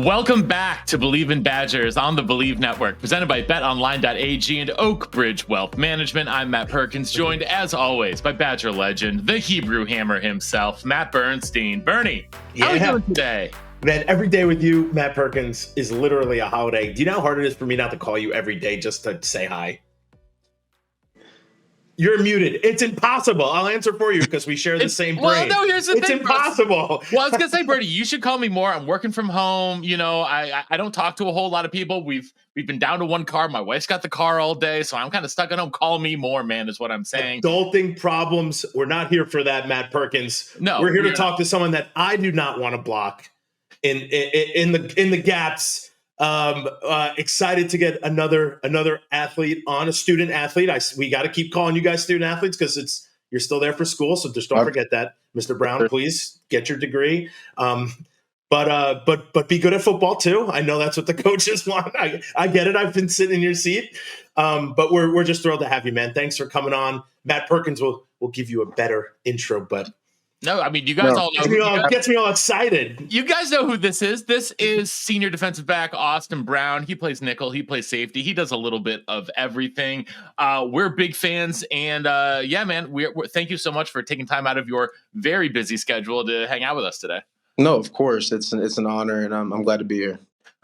Welcome back to Believe in Badgers on the Believe Network, presented by BetOnline.ag and Oakbridge Wealth Management. I'm Matt Perkins, joined as always by Badger legend, the Hebrew Hammer himself, Matt Bernstein. Bernie, how are you doing today? Man, every day with you, Matt Perkins, is literally a holiday. Do you know how hard it is for me not to call you every day just to say hi? You're muted. It's impossible. I'll answer for you because we share the same brain. Well, no, here's the thing. It's impossible. Well, I was going to say, Bernie, you should call me more. I'm working from home. You know, I don't talk to a whole lot of people. We've been down to one car. My wife's got the car all day, so I'm kind of stuck at home. Call me more, man, is what I'm saying. Adulting problems. We're not here for that, Matt Perkins. No, we're here to talk to someone that I do not want to block in the gaps. Excited to get another athlete on, a student athlete. We got to keep calling you guys student athletes because you're still there for school. So just don't forget that, Mr. Brown. Please get your degree. But be good at football too. I know that's what the coaches want. I get it. I've been sitting in your seat. But we're just thrilled to have you, man. Thanks for coming on. Matt Perkins will give you a better intro, but. No, I mean, you guys all know. Gets me all excited. You guys know who this is. This is senior defensive back Austin Brown. He plays nickel. He plays safety. He does a little bit of everything. We're big fans. And yeah, man, we're thank you so much for taking time out of your very busy schedule to hang out with us today. No, of course. It's an honor, and I'm glad to be here.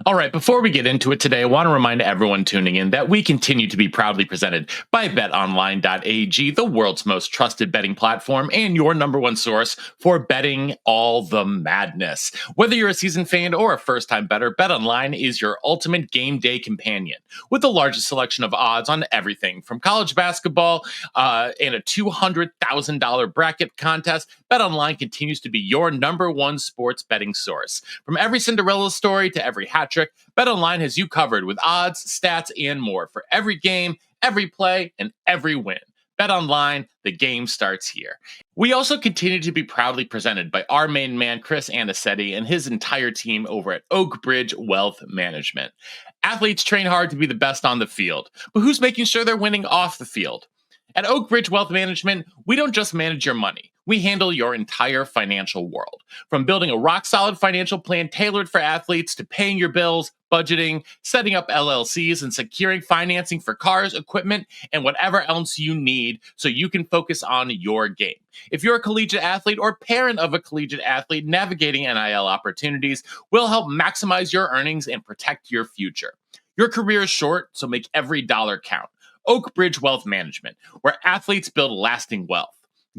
All right, before we get into it today, I want to remind everyone tuning in that we continue to be proudly presented by BetOnline.ag, the world's most trusted betting platform and your number one source for betting all the madness. Whether you're a seasoned fan or a first-time bettor, BetOnline is your ultimate game day companion. With the largest selection of odds on everything from college basketball and a $200,000 bracket contest, BetOnline continues to be your number one sports betting source. From every Cinderella story to every hat trick, BetOnline has you covered with odds, stats, and more for every game, every play, and every win. BetOnline, the game starts here. We also continue to be proudly presented by our main man, Chris Anicetti, and his entire team over at Oakbridge Wealth Management. Athletes train hard to be the best on the field, but who's making sure they're winning off the field? At Oakbridge Wealth Management, we don't just manage your money. We handle your entire financial world. From building a rock-solid financial plan tailored for athletes to paying your bills, budgeting, setting up LLCs, and securing financing for cars, equipment, and whatever else you need so you can focus on your game. If you're a collegiate athlete or parent of a collegiate athlete navigating NIL opportunities, we'll help maximize your earnings and protect your future. Your career is short, so make every dollar count. Oakbridge Wealth Management, where athletes build lasting wealth.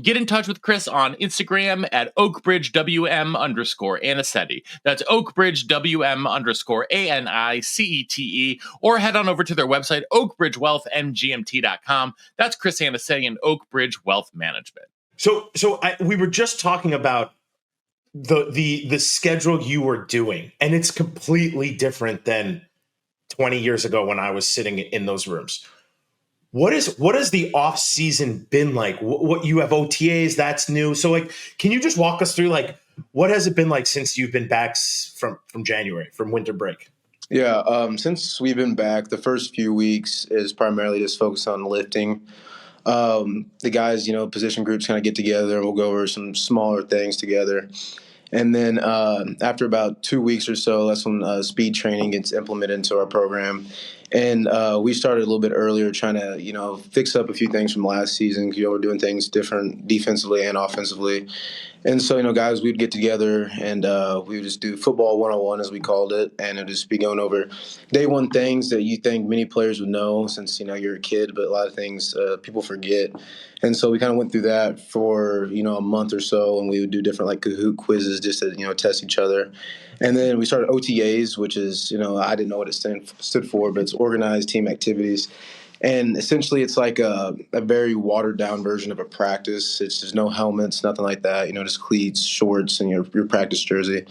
Get in touch with Chris on Instagram at OakbridgeWM_Anicetti. That's OakbridgeWM_ANICETE, or head on over to their website, oakbridgewealthmgmt.com. That's Chris Anicetti and Oakbridge Wealth Management. So we were just talking about the schedule you were doing, and it's completely different than 20 years ago when I was sitting in those rooms. What has the off season been like? What you have OTAs, that's new. So can you just walk us through what has it been like since you've been back from January, from winter break? Yeah, since we've been back, the first few weeks is primarily just focused on lifting. The guys, position groups kind of get together and we'll go over some smaller things together. And then after about 2 weeks or so, that's when speed training gets implemented into our program. And we started a little bit earlier trying to, fix up a few things from last season. We're doing things different defensively and offensively. And so, guys, we'd get together and we would just do football 101, as we called it, and it'd just be going over day one things that you think many players would know since, you're a kid, but a lot of things people forget. And so we kind of went through that for, a month or so, and we would do different Kahoot quizzes just to, test each other. And then we started OTAs, which is, I didn't know what it stood for, but it's organized team activities. And essentially it's like a very watered down version of a practice. There's no helmets, nothing like that, just cleats, shorts, and your practice jersey.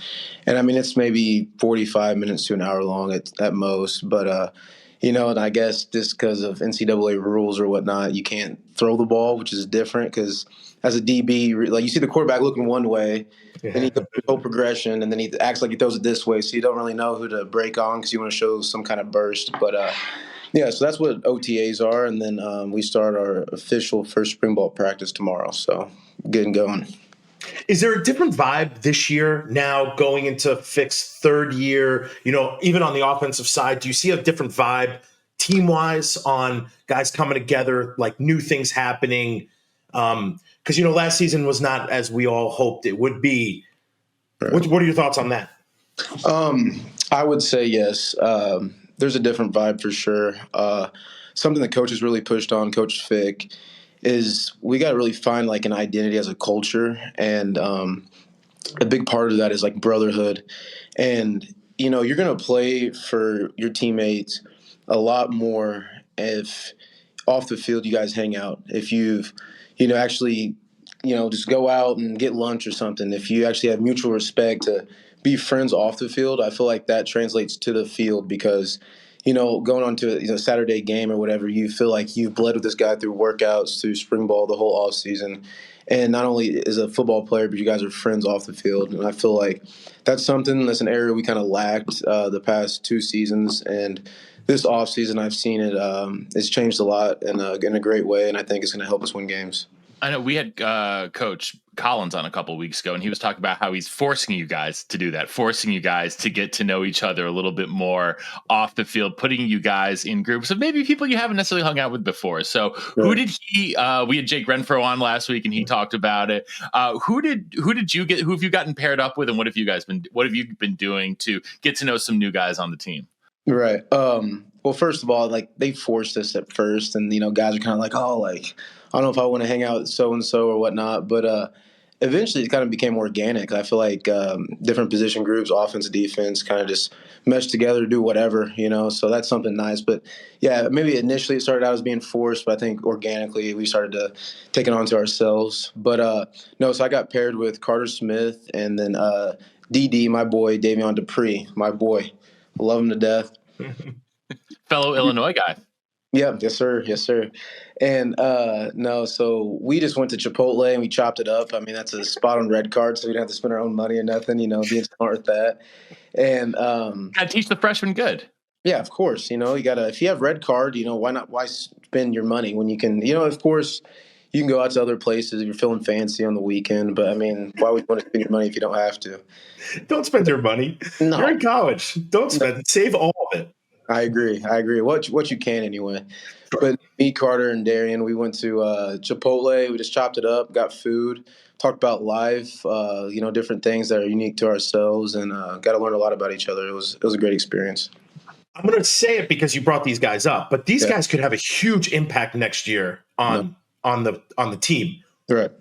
And I mean, it's maybe 45 minutes to an hour long at most. But, and I guess just because of NCAA rules or whatnot, you can't throw the ball, which is different because as a DB, you see the quarterback looking one way, then he goes through the whole progression, and then he acts like he throws it this way. So you don't really know who to break on because you want to show some kind of burst. But, yeah, so that's what OTAs are. And then we start our official first spring ball practice tomorrow. So getting going. Is there a different vibe this year now going into Fick's third year? Even on the offensive side, do you see a different vibe team wise on guys coming together, like new things happening? Because last season was not as we all hoped it would be. Right. What are your thoughts on that? I would say yes. There's a different vibe for sure. Something that coaches really pushed on, Coach Fick, is we got to really find like an identity as a culture, and a big part of that is like brotherhood. And you're gonna play for your teammates a lot more if off the field you guys hang out. If you've actually just go out and get lunch or something. If you actually have mutual respect to be friends off the field, I feel like that translates to the field because going on to a Saturday game or whatever, you feel like you've bled with this guy through workouts, through spring ball, the whole off season. And not only is a football player, but you guys are friends off the field. And I feel like that's an area we kind of lacked the past 2 seasons. And this off season, I've seen it. It's changed a lot in a great way, and I think it's going to help us win games. I know we had Coach Collins on a couple of weeks ago, and he was talking about how he's forcing you guys to do that, forcing you guys to get to know each other a little bit more off the field, putting you guys in groups of maybe people you haven't necessarily hung out with before. So who did he we had Jake Renfro on last week, and he talked about it. Who have you gotten paired up with, and what have you been doing to get to know some new guys on the team? Right. Well, first of all, like they forced us at first, and guys are kind of like, oh, like I don't know if I want to hang out with so and so or whatnot. But eventually, it kind of became organic. I feel like different position groups, offense, defense, kind of just mesh together, do whatever, So that's something nice. But yeah, maybe initially it started out as being forced, but I think organically we started to take it on to ourselves. But no, so I got paired with Carter Smith, and then DD, my boy, Davion Dupree, my boy, love him to death. Fellow Illinois guy. Yeah, yes, sir. Yes, sir. And no, so we just went to Chipotle and we chopped it up. I mean, that's a spot on red card, so we don't have to spend our own money or nothing, being smart with that. And gotta teach the freshmen good. Yeah, of course. You gotta, if you have red card, why spend your money when you can, of course you can go out to other places if you're feeling fancy on the weekend, but I mean, why would you want to spend your money if you don't have to? Don't spend your money. No. You're in college. Don't spend it. Save all of it. I agree. What you can anyway. But me, Carter, and Darian, we went to Chipotle. We just chopped it up, got food, talked about life, different things that are unique to ourselves, and got to learn a lot about each other. It was a great experience. I'm going to say it because you brought these guys up, but these guys could have a huge impact next year on the team. Right.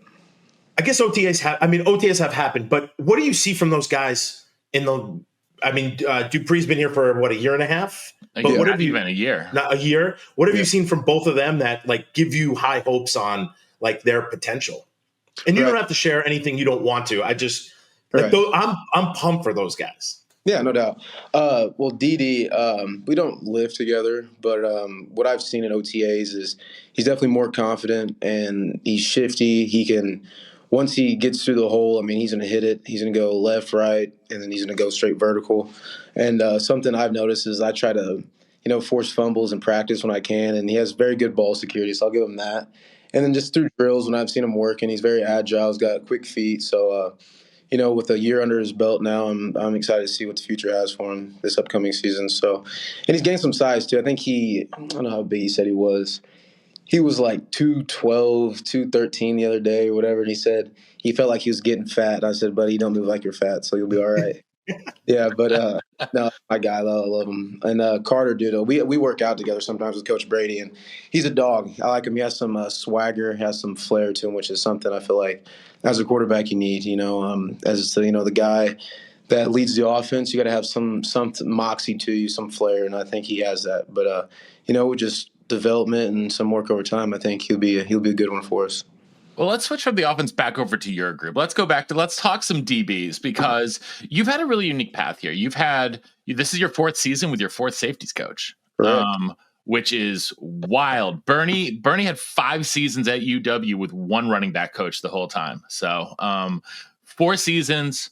I guess OTAs have happened, but what do you see from those guys Dupree's been here for a year and a half? But what have you been a year? Not a year. What have you seen from both of them that like give you high hopes on like their potential? And you don't have to share anything you don't want to. I just I'm pumped for those guys. Yeah, no doubt. Well, Dede, we don't live together, but what I've seen in OTAs is he's definitely more confident and he's shifty. He can, once he gets through the hole, I mean, he's going to hit it. He's going to go left, right, and then he's going to go straight vertical. And something I've noticed is I try to, force fumbles in practice when I can, and he has very good ball security, so I'll give him that. And then just through drills when I've seen him working, he's very agile. He's got quick feet, so with a year under his belt now, I'm excited to see what the future has for him this upcoming season. So, and he's gained some size too. I think I don't know how big he said he was. He was like 212, 213 the other day or whatever. And he said he felt like he was getting fat. I said, buddy, you don't move like you're fat, so you'll be all right. Yeah, but no, my guy, I love him. And Carter, dude, we work out together sometimes with Coach Brady, and he's a dog. I like him. He has some swagger, has some flair to him, which is something I feel like as a quarterback you need. As the guy that leads the offense, you got to have some moxie to you, some flair, and I think he has that. But with just development and some work over time, I think he'll be a good one for us. Well, let's switch from the offense back over to your group. Let's talk some DBs because you've had a really unique path here. This is your 4th season with your 4th safeties coach, which is wild. Bernie had 5 seasons at UW with 1 running back coach the whole time. So 4 seasons,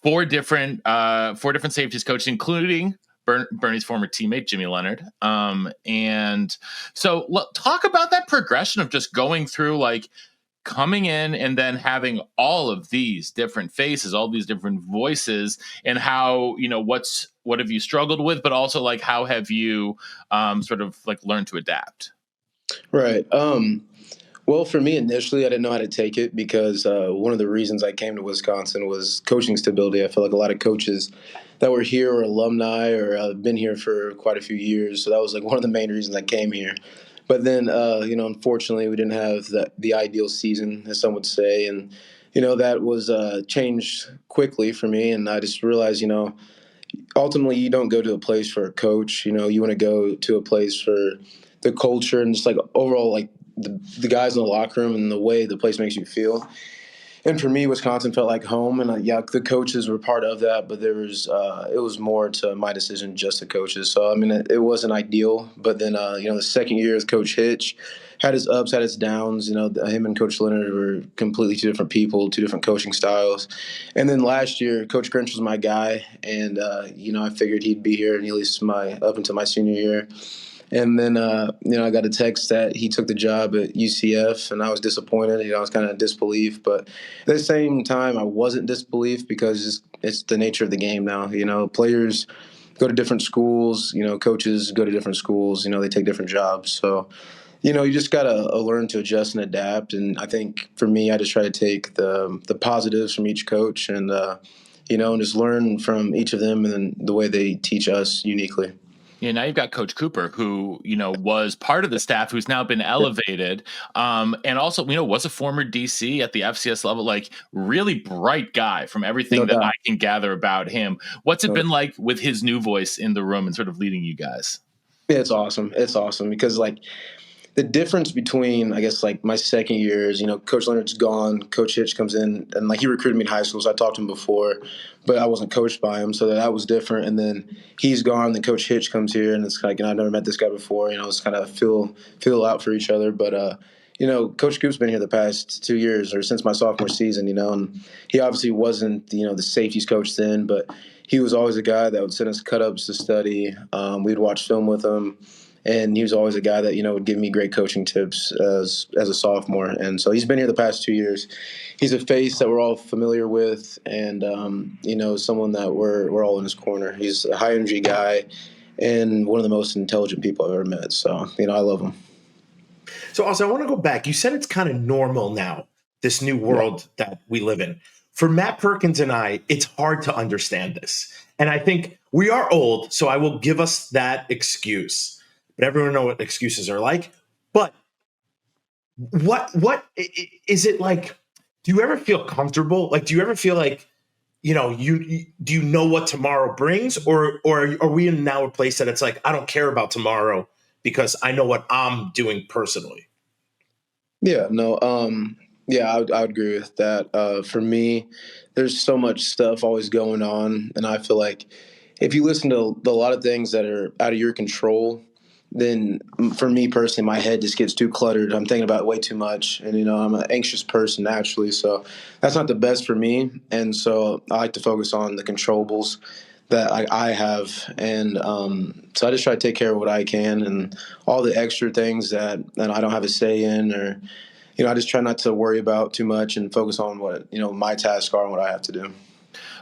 4 different safeties coaches, including Bernie's former teammate, Jimmy Leonard. And so talk about that progression of just going through like coming in and then having all of these different faces, all these different voices, and how, what have you struggled with, but also like how have you sort of like learned to adapt? Right. Well, for me initially, I didn't know how to take it because one of the reasons I came to Wisconsin was coaching stability. I feel like a lot of coaches that were here are alumni or been here for quite a few years. So that was like one of the main reasons I came here. But then, unfortunately, we didn't have the ideal season, as some would say. And, that was changed quickly for me. And I just realized, ultimately you don't go to a place for a coach. You want to go to a place for the culture and just like overall like the guys in the locker room and the way the place makes you feel. And for me, Wisconsin felt like home, and yeah, the coaches were part of that, but there was it was more to my decision just the coaches. So I mean, it wasn't ideal. But then the second year with Coach Hitch had his ups, had his downs. Him and Coach Leonard were completely two different people, two different coaching styles. And then last year, Coach Grinch was my guy, and I figured he'd be here, and at least up until my senior year. And then, I got a text that he took the job at UCF, and I was disappointed. I was kind of disbelief. But at the same time, I wasn't disbelief because it's the nature of the game now. Players go to different schools. Coaches go to different schools. They take different jobs. So, you just got to learn to adjust and adapt. And I think for me, I just try to take the positives from each coach and just learn from each of them and then the way they teach us uniquely. Yeah, now you've got Coach Cooper, who was part of the staff, who's now been elevated, and also was a former DC at the FCS level. Like really bright guy from everything that I can gather about him. What's it been like with his new voice in the room and sort of leading you guys? Yeah, it's awesome. It's awesome because like the difference between, I guess, like my second year is, Coach Leonard's gone. Coach Hitch comes in, and like he recruited me in high school, so I talked to him before, but I wasn't coached by him, so that was different. And then he's gone. Then Coach Hitch comes here, and it's like, I've never met this guy before. It's kind of feel out for each other. But Coach Coop's been here the past 2 years or since my sophomore season. And he obviously wasn't the safeties coach then, but he was always a guy that would send us cut ups to study. We'd watch film with him. And he was always a guy that, would give me great coaching tips as a sophomore. And so he's been here the past 2 years. He's a face that we're all familiar with and, someone that we're all in his corner. He's a high energy guy and one of the most intelligent people I've ever met. So, I love him. So also I want to go back. You said it's kind of normal now, this new world that we live in. For Matt Perkins and I, it's hard to understand this. And I think we are old, so I will give us that excuse. But everyone knows what excuses are like. But what is it like? Do you ever feel comfortable? Like, do you ever feel like, do you know what tomorrow brings, or are we in now a place that it's like I don't care about tomorrow because I know what I'm doing personally? Yeah, no, yeah, I would agree with that. For me, there's so much stuff always going on, and I feel like if you listen to a lot of things that are out of your control, then for me personally, my head just gets too cluttered. I'm thinking about it way too much. And, I'm an anxious person naturally. So that's not the best for me. And so I like to focus on the controllables that I have. And so I just try to take care of what I can and all the extra things that I don't have a say in or, I just try not to worry about too much and focus on what, my tasks are and what I have to do.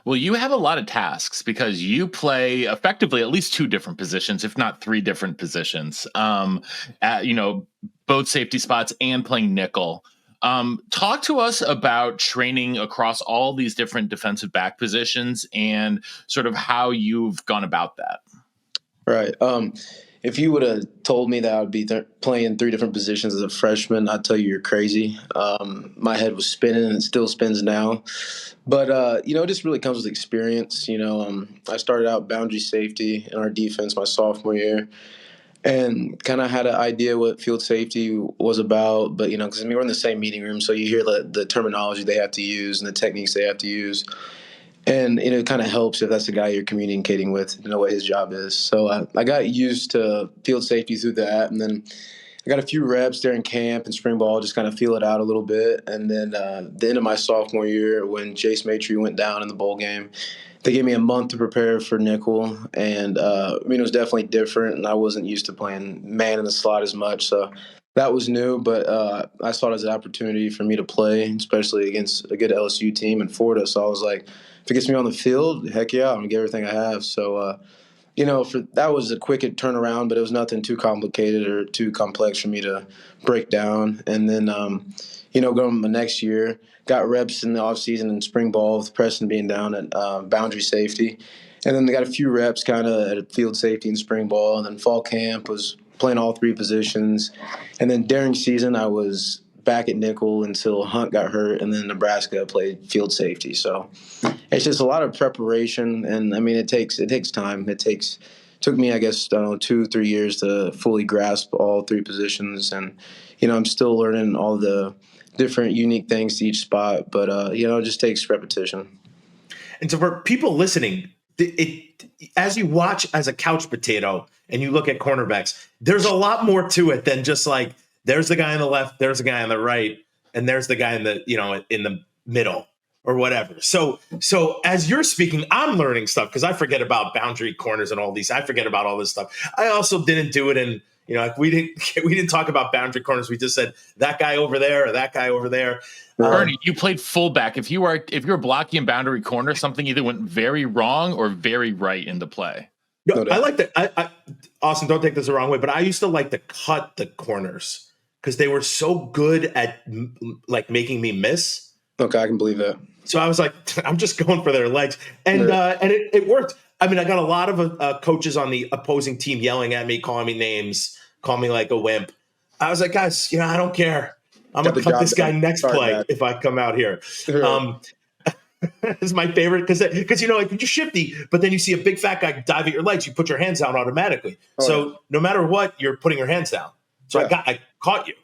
Well, you have a lot of tasks because you play effectively at least two different positions, if not three different positions. Both safety spots and playing nickel. Talk to us about training across all these different defensive back positions and sort of how you've gone about that. Right. If you would have told me that I would be playing three different positions as a freshman, I'd tell you you're crazy. My head was spinning and it still spins now. But, it just really comes with experience. I started out boundary safety in our defense my sophomore year and kind of had an idea what field safety was about. But, because we're in the same meeting room, so you hear the terminology they have to use and the techniques they have to use. And, it kind of helps if that's the guy you're communicating with, to know what his job is. So I got used to field safety through that. And then I got a few reps during camp and spring ball, just kind of feel it out a little bit. And then the end of my sophomore year, when Jace Matry went down in the bowl game, they gave me a month to prepare for nickel. And, it was definitely different. And I wasn't used to playing man in the slot as much. So that was new, but I saw it as an opportunity for me to play, especially against a good LSU team in Florida. So I was like, if it gets me on the field, heck yeah, I'm going to give everything I have. So, that was a quick turnaround, but it was nothing too complicated or too complex for me to break down. And then, going the next year, got reps in the offseason and spring ball with Preston being down at boundary safety. And then they got a few reps kind of at field safety and spring ball. And then fall camp was playing all three positions. And then during season, I was back at nickel until Hunt got hurt. And then Nebraska played field safety. So it's just a lot of preparation. And, I mean, it takes time. Took me, I guess, 2-3 years to fully grasp all three positions. And, I'm still learning all the different unique things to each spot. But, it just takes repetition. And so for people listening, as you watch as a couch potato and you look at cornerbacks, there's a lot more to it than just like, there's the guy on the left, there's the guy on the right, and there's the guy in the middle or whatever. So as you're speaking, I'm learning stuff because I forget about boundary corners and all these. I forget about all this stuff. I also didn't do it in, we didn't talk about boundary corners. We just said that guy over there or that guy over there. Bernie, you played fullback. If you were blocking in boundary corner, something either went very wrong or very right in the play. No, I like that. Austin, don't take this the wrong way, but I used to like to cut the corners because they were so good at like making me miss. Okay, I can believe that. So I was like, I'm just going for their legs, and it worked. I mean, I got a lot of coaches on the opposing team yelling at me, calling me names, calling me like a wimp. I was like, guys, I don't care. I'm going to cut this guy next play if I come out here. It's my favorite because like you're shifty, but then you see a big fat guy dive at your legs, you put your hands down automatically. No matter what, you're putting your hands down. So I caught you.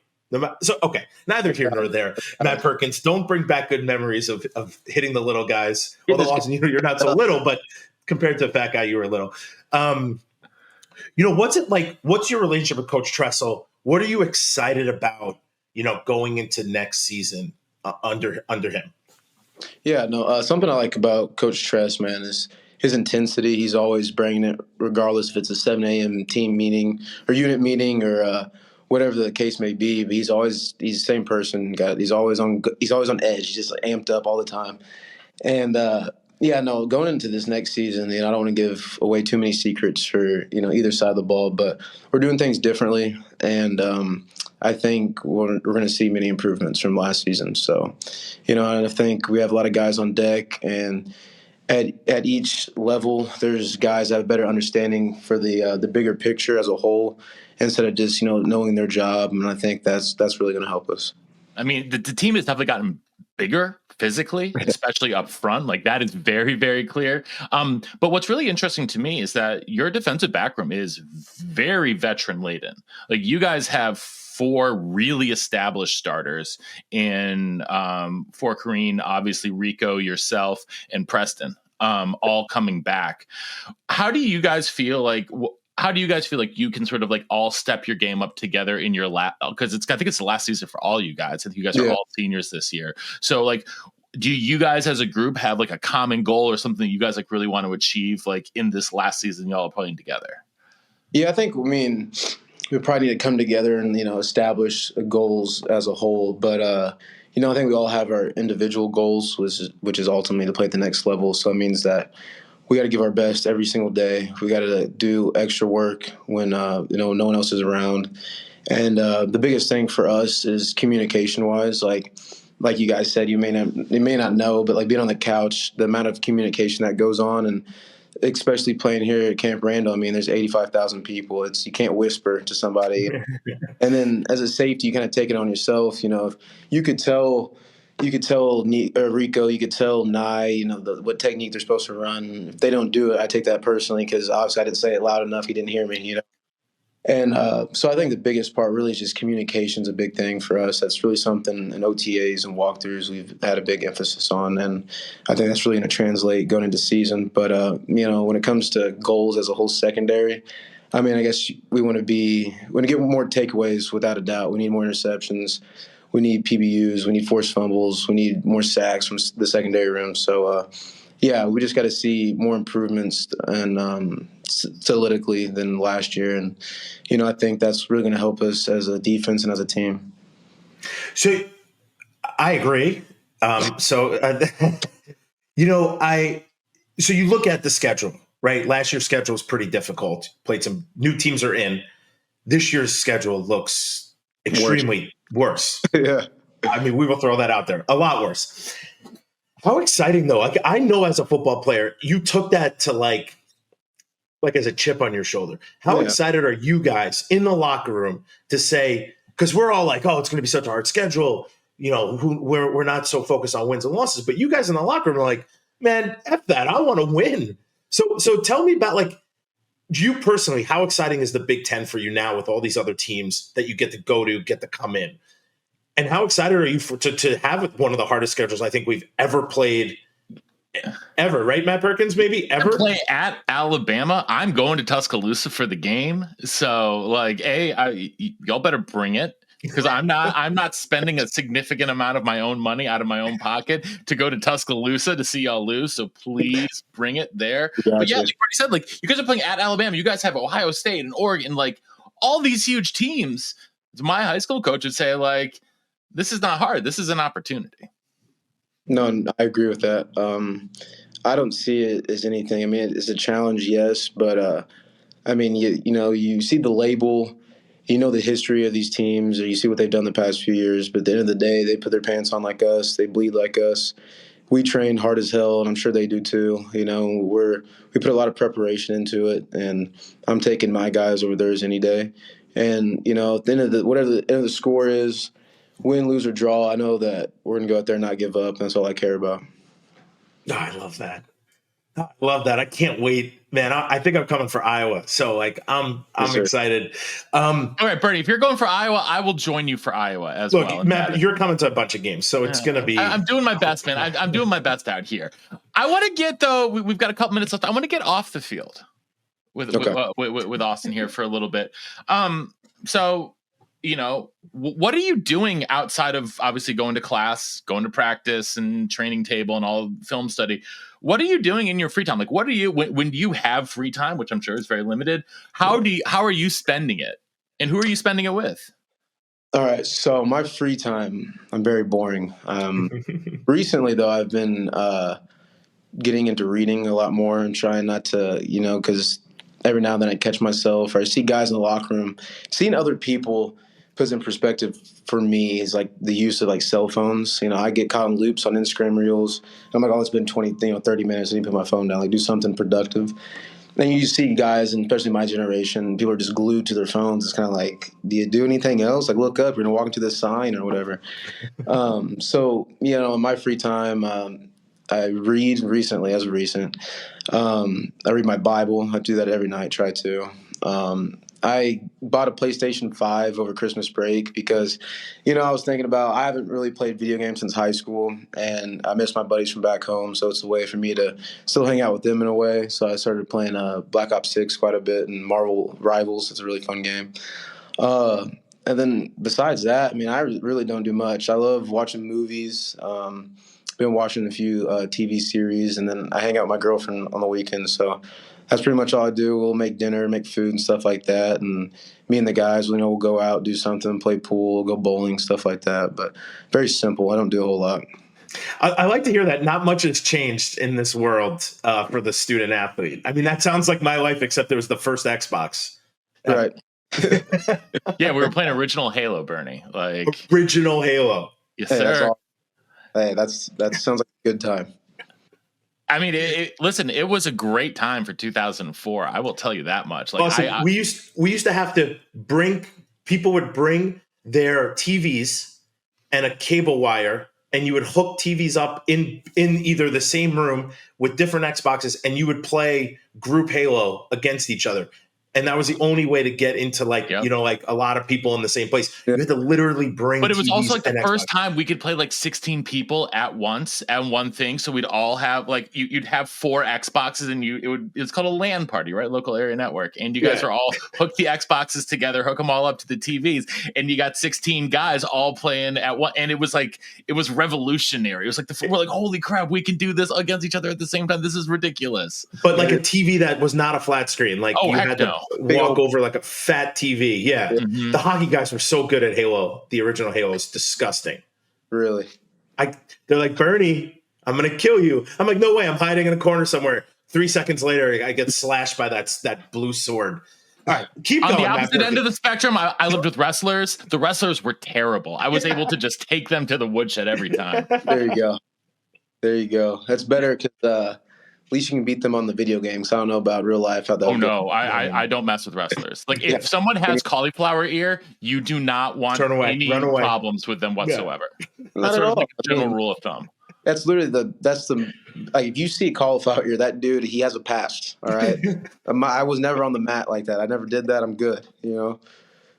So, okay, neither here nor there. Matt Perkins, don't bring back good memories of hitting the little guys. Although, Austin, you're not so little, but compared to a fat guy, you were little. What's it like? What's your relationship with Coach Tressel? What are you excited about, going into next season under him? Yeah, no, something I like about Coach Tress, man, is his intensity. He's always bringing it, regardless if it's a 7 a.m. team meeting or unit meeting or whatever the case may be. But he's the same person. He's always on edge. He's just like amped up all the time. And going into this next season, I don't want to give away too many secrets for either side of the ball, but we're doing things differently, and I think we're going to see many improvements from last season. So, and I think we have a lot of guys on deck, and at each level, there's guys that have a better understanding for the bigger picture as a whole, instead of just knowing their job. And I think that's really going to help us. I mean, the team has definitely gotten bigger physically, especially up front. Like that is very, very clear. But what's really interesting to me is that your defensive backroom is very veteran laden. Like you guys have 4 really established starters in for Kareem, obviously Rico, yourself, and Preston, all coming back. How do you guys feel like you can sort of like all step your game up together in your because I think it's the last season for all you guys. I think you guys are all seniors this year. So like, do you guys as a group have like a common goal or something that you guys like really want to achieve like in this last season y'all are putting together? Yeah, I think, we probably need to come together and, establish goals as a whole. But, I think we all have our individual goals, which is ultimately to play at the next level. So it means that we got to give our best every single day. We got to do extra work when, no one else is around. And the biggest thing for us is communication-wise. Like you guys said, you may not know, but like being on the couch, the amount of communication that goes on, and especially playing here at Camp Randall, there's 85,000 people. You can't whisper to somebody. And then as a safety, you kind of take it on yourself. If you could tell Rico, you could tell Nye, what technique they're supposed to run. If they don't do it, I take that personally because obviously I didn't say it loud enough. He didn't hear me, And so I think the biggest part really is just communication is a big thing for us. That's really something in OTAs and walkthroughs we've had a big emphasis on, and I think that's really going to translate going into season. But, when it comes to goals as a whole secondary, I guess we want to get more takeaways without a doubt. We need more interceptions. We need PBUs. We need forced fumbles. We need more sacks from the secondary room. So, we just got to see more improvements and solidly than last year. And, I think that's really going to help us as a defense and as a team. So I agree. So you look at the schedule, right? Last year's schedule was pretty difficult. Played some new teams are in. This year's schedule looks extremely worse. Yeah. I mean, we will throw that out there. A lot worse. How exciting, though. Like, I know as a football player, you took that to like as a chip on your shoulder. How excited are you guys in the locker room to say, because we're all like, oh, it's going to be such a hard schedule. We're not so focused on wins and losses. But you guys in the locker room are like, man, F that. I want to win. So tell me about, like, you personally, how exciting is the Big Ten for you now with all these other teams that you get to go to, get to come in? And how excited are you to have one of the hardest schedules I think we've ever played ever, right, Matt Perkins? Maybe ever play at Alabama. I'm going to Tuscaloosa for the game, so like, y'all better bring it, because I'm not spending a significant amount of my own money out of my own pocket to go to Tuscaloosa to see y'all lose. So please bring it there. Gotcha. But yeah, like Bernie said, like, you guys are playing at Alabama. You guys have Ohio State and Oregon, like all these huge teams. My high school coach would say, like, this is not hard. This is an opportunity. No, I agree with that. I don't see it as anything. I mean, it's a challenge, yes, but I mean, you see the label, the history of these teams, or you see what they've done the past few years. But at the end of the day, they put their pants on like us. They bleed like us. We train hard as hell, and I'm sure they do too. We put a lot of preparation into it, and I'm taking my guys over theirs any day. And at the end of whatever the end of the score is, win, lose, or draw, I know that we're going to go out there and not give up. That's all I care about. Oh, I love that. I can't wait, man. I think I'm coming for Iowa. So, like, I'm excited. All right, Bernie, if you're going for Iowa, I will join you for Iowa as well. Look, Matt, you're coming to a bunch of games, so it's going to be. I'm doing my best, man. I'm doing my best out here. I want to get, though, we've got a couple minutes left. I want to get off the field with Austin here for a little bit. So, what are you doing outside of obviously going to class, going to practice and training table and all film study? What are you doing in your free time? Like, what are you, when you have free time, which I'm sure is very limited, how are you spending it, and who are you spending it with? All right. So my free time, I'm very boring. Recently though, I've been, getting into reading a lot more and trying not to, cause every now and then I catch myself, or I see guys in the locker room. Seeing other people puts in perspective for me is like the use of like cell phones. I get caught in loops on Instagram reels. I'm like, oh, it's been 20, 30 minutes. I need to put my phone down, like do something productive. And you see guys, and especially my generation, people are just glued to their phones. It's kind of like, do you do anything else? Like, look up, you're going to walk into this sign or whatever. So, in my free time, I read recently, as of recent. I read my Bible. I do that every night, try to. I bought a PlayStation 5 over Christmas break because, I was thinking about, I haven't really played video games since high school, and I miss my buddies from back home, so it's a way for me to still hang out with them in a way. So I started playing Black Ops 6 quite a bit and Marvel Rivals. It's a really fun game. And then besides that, I mean, I really don't do much. I love watching movies. Been watching a few TV series, and then I hang out with my girlfriend on the weekends. So that's pretty much all I do. We'll make dinner, make food, and stuff like that. And me and the guys, we'll go out, do something, play pool, go bowling, stuff like that. But very simple. I don't do a whole lot. I like to hear that not much has changed in this world for the student athlete. I mean, that sounds like my life, except there was the first Xbox. Right. Yeah, we were playing original Halo, Bernie. Like original Halo. Yes, sir. That sounds like a good time. I mean, listen, it was a great time for 2004. I will tell you that much. Like, awesome. We used to have to people would bring their TVs and a cable wire, and you would hook TVs up in either the same room with different Xboxes, and you would play group Halo against each other. And that was the only way to get into like, Yep. you know, like a lot of people in the same place. You had to literally bring But it was TVs also like the and first Xbox. time we could play like 16 people at once and one thing. So we'd all have like you'd have 4 Xboxes and it's called a LAN party, right? Local area network. And you guys are all hook the Xboxes together, hook them all up to the TVs, and you got 16 guys all playing at one. And it was revolutionary. It was like we're like, holy crap, we can do this against each other at the same time. This is ridiculous. But like a TV that was not a flat screen, like you had to walk over like a fat TV. Yeah. Mm-hmm. The hockey guys were so good at Halo. The original Halo is disgusting. Really? They're like, Bernie, I'm gonna kill you. I'm like, no way. I'm hiding in a corner somewhere. 3 seconds later, I get slashed by that blue sword. All right, keep going. On the opposite end of the spectrum, I lived with wrestlers. The wrestlers were terrible. I was able to just take them to the woodshed every time. There you go. There you go. That's better because at least you can beat them on the video games. I don't know about real life. How that I don't mess with wrestlers. Like if someone has cauliflower ear, you do not want any problems with them whatsoever. Yeah. That's sort of like a general rule of thumb. That's literally like if you see cauliflower ear, that dude, he has a past. All right. I was never on the mat like that. I never did that. I'm good. You know.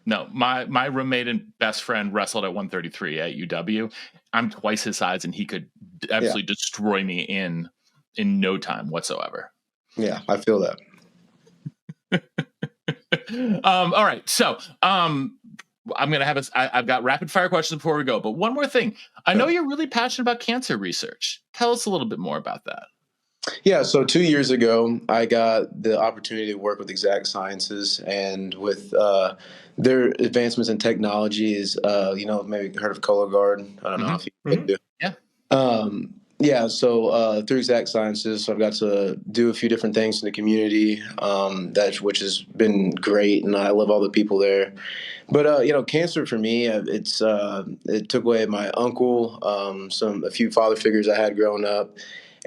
No, my roommate and best friend wrestled at 133 at UW. I'm twice his size, and he could absolutely destroy me in no time whatsoever. Yeah, I feel that. All right, so I'm gonna have I've got rapid fire questions before we go, but one more thing. I know you're really passionate about cancer research. Tell us a little bit more about that. Yeah, so 2 years ago, I got the opportunity to work with Exact Sciences, and with their advancements in technologies, maybe heard of Cologuard. I don't know if you do. Yeah. So through Exact Sciences, I've got to do a few different things in the community, which has been great, and I love all the people there. But cancer for me, it took away my uncle, a few father figures I had growing up.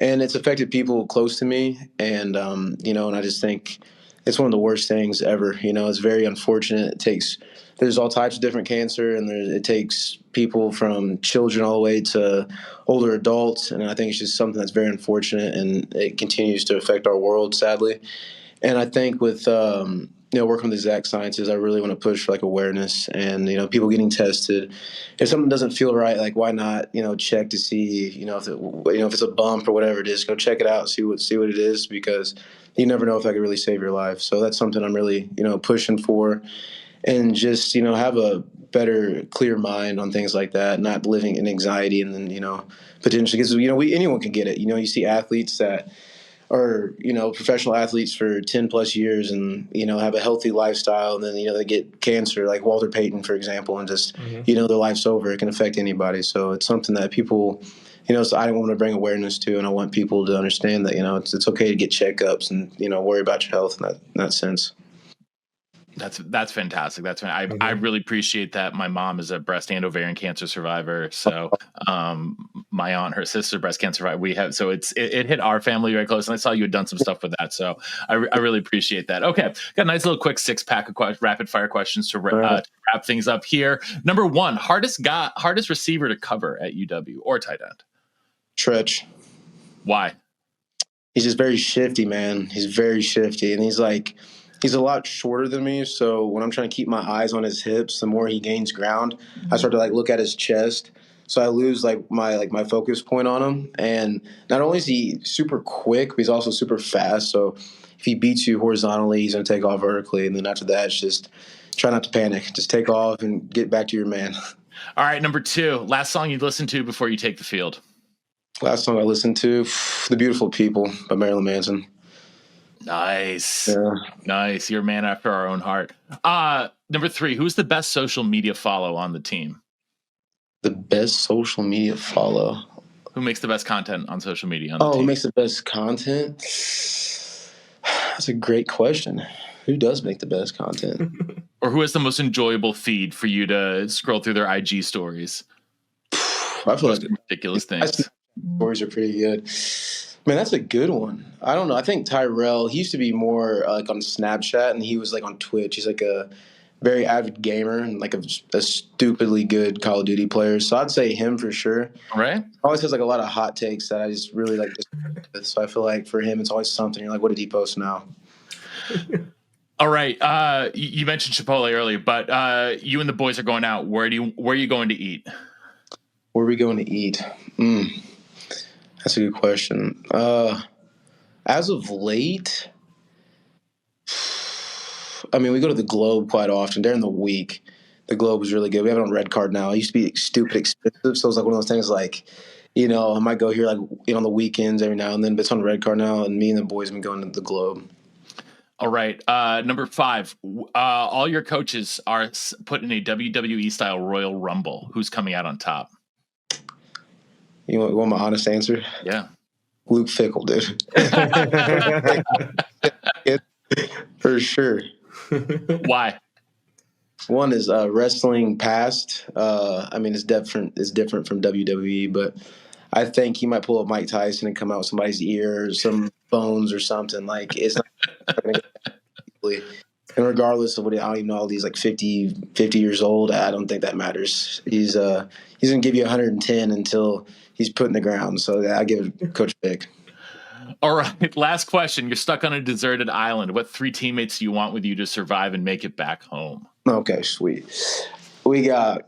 And it's affected people close to me. And I just think it's one of the worst things ever. It's very unfortunate. There's all types of different cancer, and it takes people from children all the way to older adults. And I think it's just something that's very unfortunate, and it continues to affect our world, sadly. And I think with working with Exact Sciences, I really want to push for like awareness and people getting tested. If something doesn't feel right, like why not check to see if it's a bump or whatever it is, go check it out, see what it is, because you never know if that could really save your life. So that's something I'm really pushing for, and just have a better, clear mind on things like that, not living in anxiety, and then potentially, because anyone can get it. You see athletes that are professional athletes for 10 plus years and have a healthy lifestyle, and then they get cancer, like Walter Payton, for example, and just their life's over. It can affect anybody. So it's something that people so I want to bring awareness to, and I want people to understand that it's okay to get checkups and worry about your health in that sense. That's fantastic. I really appreciate that. My mom is a breast and ovarian cancer survivor. So my aunt, her sister, breast cancer survivor. It hit our family very close. And I saw you had done some stuff with that. So I really appreciate that. Okay. Got a nice little quick 6-pack of rapid fire questions to wrap things up here. Number 1, hardest receiver to cover at UW or tight end? Tretch. Why? He's just very shifty, man. He's very shifty. And he's a lot shorter than me, so when I'm trying to keep my eyes on his hips, the more he gains ground, I start to look at his chest. So I lose my focus point on him. And not only is he super quick, but he's also super fast. So if he beats you horizontally, he's going to take off vertically. And then after that, it's just try not to panic. Just take off and get back to your man. All right, number 2, last song you'd listen to before you take the field. Last song I listened to, The Beautiful People by Marilyn Manson. Nice. Yeah. Nice. You're a man after our own heart. Number 3, who's the best social media follow on the team? The best social media follow? Who makes the best content on social media on the team? Who makes the best content? That's a great question. Who does make the best content? Or who has the most enjoyable feed for you to scroll through their IG stories? I feel like ridiculous things. Stories are pretty good. Man, that's a good one. I don't know. I think Tyrell, he used to be more on Snapchat, and he was on Twitch. He's a very avid gamer and a stupidly good Call of Duty player. So I'd say him for sure. Right. Always has a lot of hot takes that I just really like. So I feel like for him, it's always something. You're like, what did he post now? All right. You mentioned Chipotle earlier, but you and the boys are going out. Where are you going to eat? Where are we going to eat? That's a good question. As of late, I mean, we go to the Globe quite often during the week. The Globe is really good. We have it on Red Card now. It used to be stupid expensive, so it's like one of those things. Like, I might go here like on the weekends every now and then, but it's on Red Card now. And me and the boys have been going to the Globe. All right. Number 5. All your coaches are put in a WWE style Royal Rumble. Who's coming out on top? You want my honest answer? Yeah. Luke Fickle, dude. For sure. Why? One is wrestling past. I mean, it's different from WWE, but I think he might pull up Mike Tyson and come out with somebody's ear or some bones or something. Like, it's not going to get. And regardless of what, I don't even know, all these like 50 years old, I don't think that matters. He's going to give you 110 until he's put in the ground. So I give Coach Vic. All right. Last question. You're stuck on a deserted island. What 3 teammates do you want with you to survive and make it back home? Okay, sweet. We got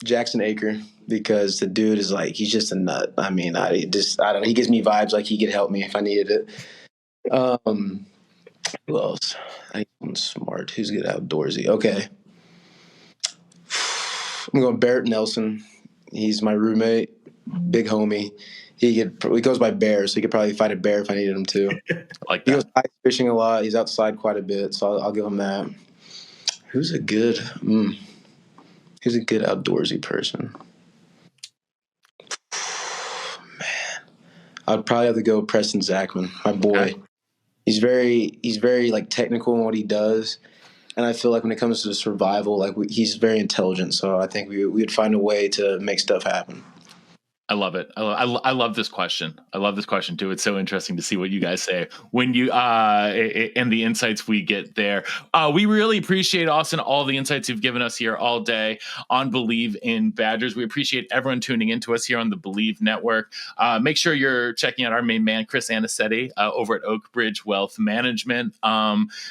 Jackson Aker, because the dude is like, he's just a nut. I mean, I don't know. He gives me vibes like he could help me if I needed it. Who else? I need someone smart. Who's good outdoorsy? Okay. I'm going Barrett Nelson. He's my roommate, big homie. He goes by Bear, so he could probably fight a bear if I needed him to. Like that. He goes ice fishing a lot. He's outside quite a bit, so I'll give him that. Who's a good outdoorsy person? Man, I'd probably have to go Preston Zachman, my boy. Okay. He's very like technical in what he does, and I feel like when it comes to survival, like he's very intelligent. So I think we'd find a way to make stuff happen. I love it. I love this question. I love this question too. It's so interesting to see what you guys say when you and the insights we get there. We really appreciate, Austin, all the insights you've given us here all day on Believe in Badgers. We appreciate everyone tuning into us here on the Believe Network. Make sure you're checking out our main man, Chris Anicetti, over at Oak Bridge Wealth Management.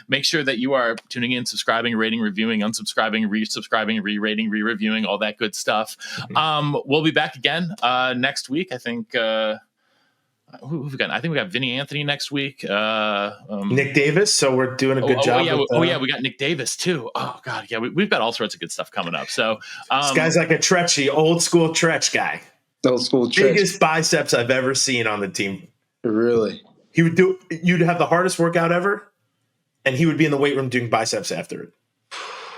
Make sure that you are tuning in, subscribing, rating, reviewing, unsubscribing, resubscribing, re-rating, re-reviewing, all that good stuff. We'll be back again next week. I think who have we got? I think we got Vinny Anthony next week. Nick Davis. So we're doing a good job. Yeah, we got Nick Davis too. Oh God, yeah, we've got all sorts of good stuff coming up. So this guy's like a Tretchy, old school Tretch guy. Old school Tretch. Biggest biceps I've ever seen on the team. Really? You'd have the hardest workout ever, and he would be in the weight room doing biceps after it.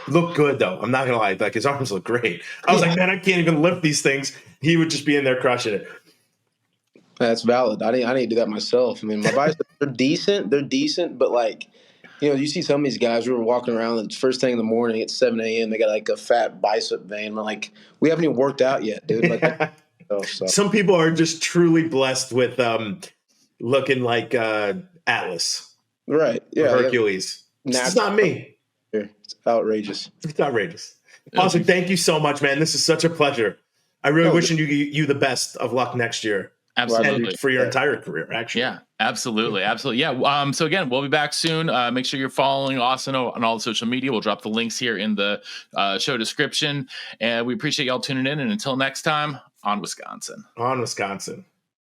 Looked good though. I'm not gonna lie, like his arms look great. I was like, man, I can't even lift these things. He would just be in there crushing it. That's valid. I need to do that myself. I mean, my biceps are decent. They're decent, but like, you see some of these guys. We were walking around. It's first thing in the morning. It's 7 a.m. They got like a fat bicep vein. We're like, we haven't even worked out yet, dude. Like, so. Some people are just truly blessed with looking like Atlas, right? Yeah, Hercules. It's not me. It's outrageous. It's outrageous. Awesome. Thank you so much, man. This is such a pleasure. I really wishing you the best of luck next year. Absolutely. And for your entire career, actually. Yeah, absolutely. Absolutely. Yeah. So again, we'll be back soon. Make sure you're following Austin on all the social media. We'll drop the links here in the show description. And we appreciate y'all tuning in. And until next time, on Wisconsin. On Wisconsin.